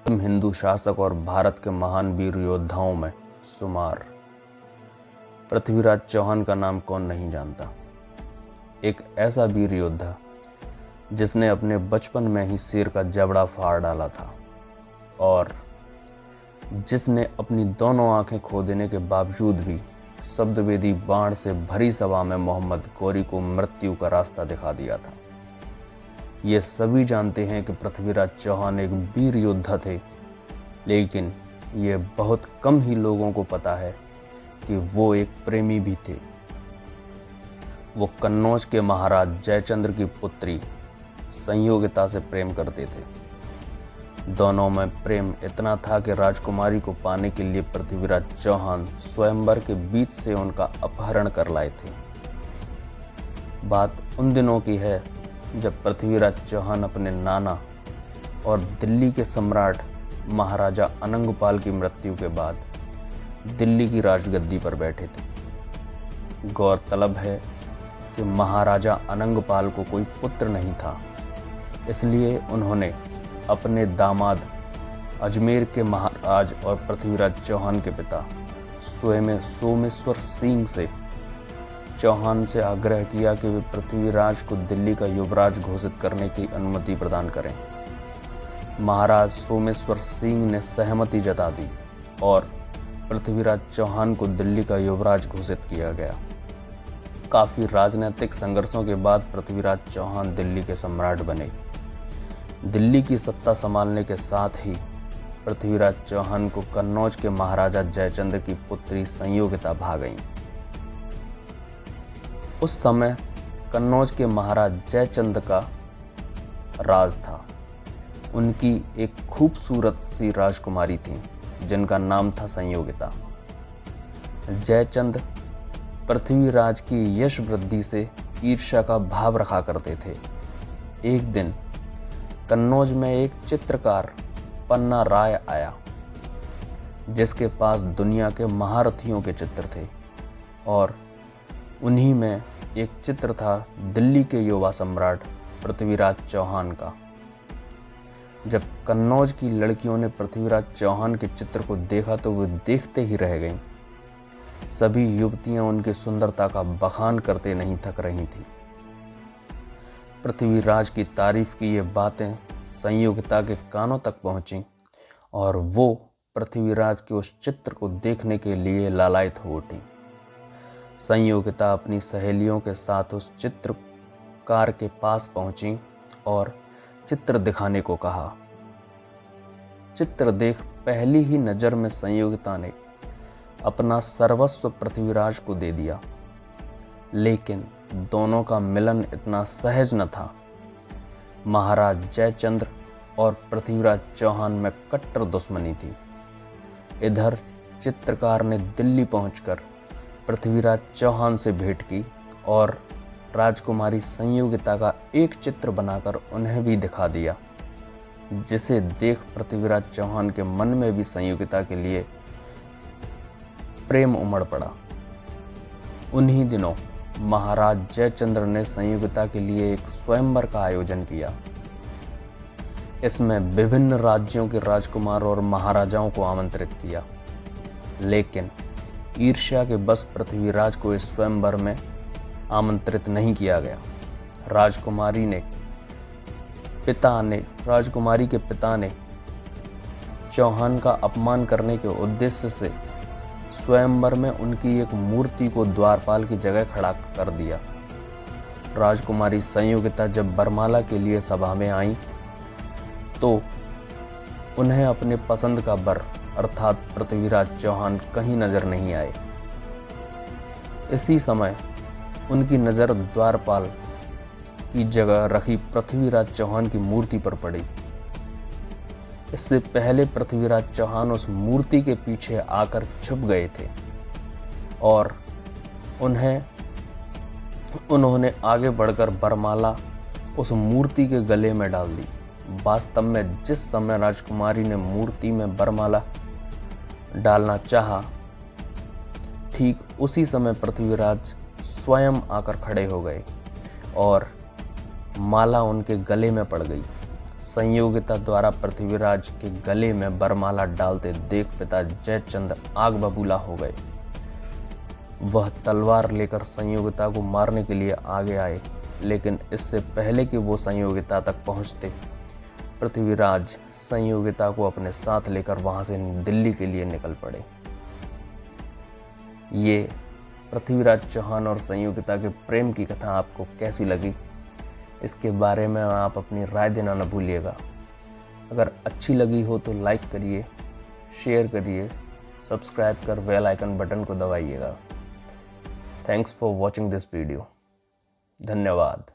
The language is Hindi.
हिंदू शासक और भारत के महान वीर योद्धाओं में शुमार। पृथ्वीराज चौहान का नाम कौन नहीं जानता। एक ऐसा वीर योद्धा जिसने अपने बचपन में ही शेर का जबड़ा फाड़ डाला था और जिसने अपनी दोनों आंखें खो देने के बावजूद भी शब्दवेदी बाण से भरी सभा में मोहम्मद गौरी को मृत्यु का रास्ता दिखा दिया था। ये सभी जानते हैं कि पृथ्वीराज चौहान एक वीर योद्धा थे, लेकिन ये बहुत कम ही लोगों को पता है कि वो एक प्रेमी भी थे। वो कन्नौज के महाराज जयचंद्र की पुत्री संयोगिता से प्रेम करते थे। दोनों में प्रेम इतना था कि राजकुमारी को पाने के लिए पृथ्वीराज चौहान स्वयंवर के बीच से उनका अपहरण कर लाए थे। बात उन दिनों की है जब पृथ्वीराज चौहान अपने नाना और दिल्ली के सम्राट महाराजा अनंगपाल की मृत्यु के बाद दिल्ली की राजगद्दी पर बैठे थे। गौरतलब है कि महाराजा अनंगपाल को कोई पुत्र नहीं था, इसलिए उन्होंने अपने दामाद अजमेर के महाराज और पृथ्वीराज चौहान के पिता सोमेश्वर सिंह से चौहान से आग्रह किया कि वे पृथ्वीराज को दिल्ली का युवराज घोषित करने की अनुमति प्रदान करें। महाराज सोमेश्वर सिंह ने सहमति जता दी और पृथ्वीराज चौहान को दिल्ली का युवराज घोषित किया गया। काफ़ी राजनीतिक संघर्षों के बाद पृथ्वीराज चौहान दिल्ली के सम्राट बने। दिल्ली की सत्ता संभालने के साथ ही पृथ्वीराज चौहान को कन्नौज के महाराजा जयचंद्र की पुत्री संयोगिता भा गईं। उस समय कन्नौज के महाराज जयचंद्र का राज था। उनकी एक खूबसूरत सी राजकुमारी थी जिनका नाम था संयोगिता। जयचंद्र पृथ्वीराज की यश वृद्धि से ईर्ष्या का भाव रखा करते थे। एक दिन कन्नौज में एक चित्रकार पन्ना राय आया जिसके पास दुनिया के महारथियों के चित्र थे और उन्हीं में एक चित्र था दिल्ली के युवा सम्राट पृथ्वीराज चौहान का। जब कन्नौज की लड़कियों ने पृथ्वीराज चौहान के चित्र को देखा तो वे देखते ही रह गईं। सभी युवतियां उनकी सुंदरता का बखान करते नहीं थक रही थीं। पृथ्वीराज की तारीफ की ये बातें संयोगिता के कानों तक पहुंची और वो पृथ्वीराज के उस चित्र को देखने के लिए लालायित हो उठी। संयोगिता अपनी सहेलियों के साथ उस चित्रकार के पास पहुंची और चित्र दिखाने को कहा। चित्र देख पहली ही नज़र में संयोगिता ने अपना सर्वस्व पृथ्वीराज को दे दिया, लेकिन दोनों का मिलन इतना सहज न था। महाराज जयचंद्र और पृथ्वीराज चौहान में कट्टर दुश्मनी थी। इधर चित्रकार ने दिल्ली पहुंचकर पृथ्वीराज चौहान से भेंट की और राजकुमारी संयोगिता का एक चित्र बनाकर उन्हें भी दिखा दिया, जिसे देख पृथ्वीराज चौहान के मन में भी संयोगिता के लिए प्रेम उमड़ पड़ा। उन्हीं दिनों महाराज जयचंद्र ने संयोगिता के लिए एक स्वयंवर का आयोजन किया। इसमें विभिन्न राज्यों के राजकुमार और महाराजाओं को आमंत्रित किया, लेकिन ईर्ष्या के बस पृथ्वीराज को इस स्वयंवर में आमंत्रित नहीं किया गया। राजकुमारी के पिता ने चौहान का अपमान करने के उद्देश्य से स्वयंवर में उनकी एक मूर्ति को द्वारपाल की जगह खड़ा कर दिया। राजकुमारी संयोगिता जब बरमाला के लिए सभा में आई तो उन्हें अपने पसंद का वर अर्थात पृथ्वीराज चौहान कहीं नजर नहीं आए। इसी समय उनकी नज़र द्वारपाल की जगह रखी पृथ्वीराज चौहान की मूर्ति पर पड़ी। इससे पहले पृथ्वीराज चौहान उस मूर्ति के पीछे आकर छुप गए थे और उन्होंने आगे बढ़कर बरमाला उस मूर्ति के गले में डाल दी। वास्तव में जिस समय राजकुमारी ने मूर्ति में बरमाला डालना चाहा, ठीक उसी समय पृथ्वीराज स्वयं आकर खड़े हो गए और माला उनके गले में पड़ गई। संयोगिता द्वारा पृथ्वीराज के गले में वरमाला डालते देख पिता जयचंद्र आग बबूला हो गए। वह तलवार लेकर संयोगिता को मारने के लिए आगे आए, लेकिन इससे पहले कि वो संयोगिता तक पहुंचते, पृथ्वीराज संयोगिता को अपने साथ लेकर वहां से दिल्ली के लिए निकल पड़े। ये पृथ्वीराज चौहान और संयोगिता के प्रेम की कथा आपको कैसी लगी, इसके बारे में आप अपनी राय देना न भूलिएगा। अगर अच्छी लगी हो तो लाइक करिए, शेयर करिए, सब्सक्राइब कर बेल आइकन बटन को दबाइएगा। Thanks for watching this video. धन्यवाद।